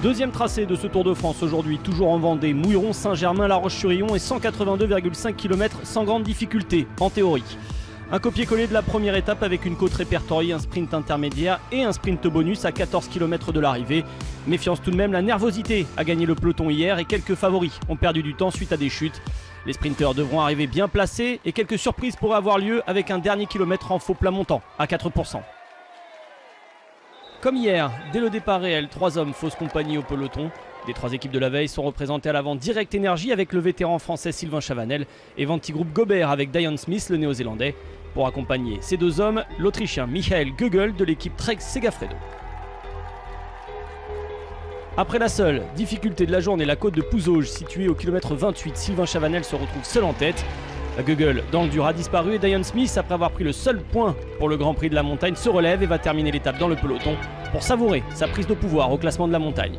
Deuxième tracé de ce Tour de France aujourd'hui, toujours en Vendée, Mouilleron, Saint-Germain, La Roche-sur-Yon et 182,5 km sans grande difficulté, en théorie. Un copier-coller de la première étape avec une côte répertoriée, un sprint intermédiaire et un sprint bonus à 14 km de l'arrivée. Méfiance tout de même, la nervosité a gagné le peloton hier et quelques favoris ont perdu du temps suite à des chutes. Les sprinteurs devront arriver bien placés et quelques surprises pourraient avoir lieu avec un dernier kilomètre en faux plat montant à 4%. Comme hier, dès le départ réel, 3 hommes fausse compagnie au peloton. Les 3 équipes de la veille sont représentées à l'avant Direct Energy avec le vétéran français Sylvain Chavanel et Vantigroup Gobert avec Dion Smith, le néo-zélandais. Pour accompagner ces 2 hommes, l'Autrichien Michael Gögel de l'équipe Trek Segafredo. Après la seule difficulté de la journée, la côte de Pouzauges située au kilomètre 28, Sylvain Chavanel se retrouve seul en tête. Gögel, dans le dur, a disparu et Dion Smith, après avoir pris le seul point pour le Grand Prix de la montagne, se relève et va terminer l'étape dans le peloton pour savourer sa prise de pouvoir au classement de la montagne.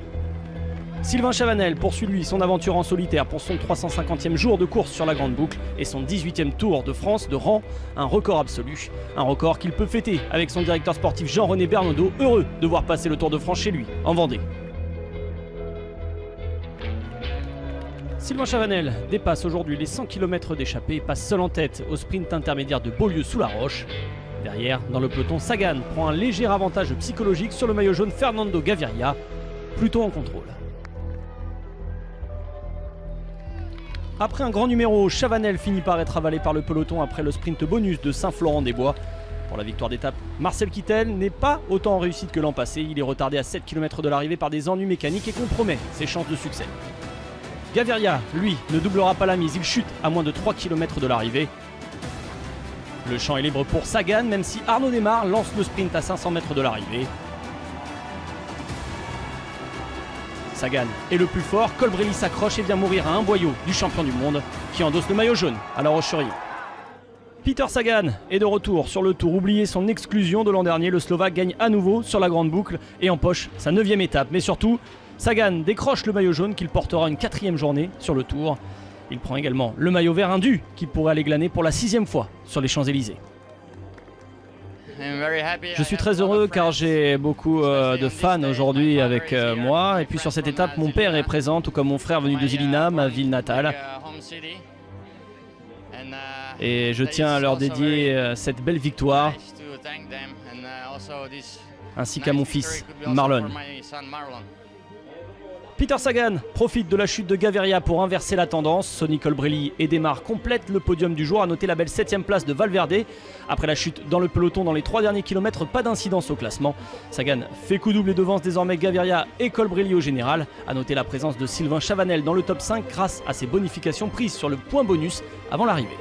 Sylvain Chavanel poursuit lui son aventure en solitaire pour son 350e jour de course sur la Grande Boucle et son 18e Tour de France de rang, un record absolu. Un record qu'il peut fêter avec son directeur sportif Jean-René Bernaudot, heureux de voir passer le Tour de France chez lui, en Vendée. Sylvain Chavanel dépasse aujourd'hui les 100 km d'échappée et passe seul en tête au sprint intermédiaire de Beaulieu-sous-la-Roche. Derrière, dans le peloton, Sagan prend un léger avantage psychologique sur le maillot jaune Fernando Gaviria, plutôt en contrôle. Après un grand numéro, Chavanel finit par être avalé par le peloton après le sprint bonus de Saint-Florent-des-Bois. Pour la victoire d'étape, Marcel Kittel n'est pas autant en réussite que l'an passé. Il est retardé à 7 km de l'arrivée par des ennuis mécaniques et compromet ses chances de succès. Gaviria, lui, ne doublera pas la mise, il chute à moins de 3 km de l'arrivée. Le champ est libre pour Sagan, même si Arnaud Démare lance le sprint à 500 mètres de l'arrivée. Sagan est le plus fort, Colbrelli s'accroche et vient mourir à un boyau du champion du monde qui endosse le maillot jaune à La Roche-sur-Yon. Peter Sagan est de retour sur le Tour. Oublié son exclusion de l'an dernier, le Slovaque gagne à nouveau sur la Grande Boucle et empoche sa 9e étape. Mais surtout, Sagan décroche le maillot jaune qu'il portera une 4e journée sur le Tour. Il prend également le maillot vert indu qui pourrait aller glaner pour la 6e fois sur les Champs-Élysées. Je suis très heureux car j'ai beaucoup de fans aujourd'hui avec moi. Et puis sur cette étape, mon père est présent, tout comme mon frère venu de Žilina, ma ville natale. Et je tiens à leur dédier cette belle victoire, ainsi qu'à mon fils, Marlon. Peter Sagan profite de la chute de Gaviria pour inverser la tendance. Sonny Colbrelli et Démare complètent le podium du jour. À noter la belle 7e place de Valverde. Après la chute dans le peloton dans les 3 derniers kilomètres, pas d'incidence au classement. Sagan fait coup double et devance désormais Gaviria et Colbrelli au général. À noter la présence de Sylvain Chavanel dans le top 5 grâce à ses bonifications prises sur le point bonus avant l'arrivée.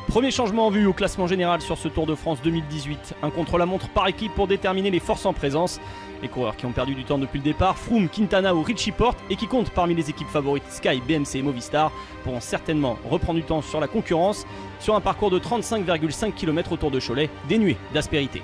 Premier changement en vue au classement général sur ce Tour de France 2018. Un contre-la-montre par équipe pour déterminer les forces en présence. Les coureurs qui ont perdu du temps depuis le départ, Froome, Quintana ou Richie Porte, et qui comptent parmi les équipes favorites Sky, BMC et Movistar, pourront certainement reprendre du temps sur la concurrence sur un parcours de 35,5 km autour de Cholet, dénué d'aspérité.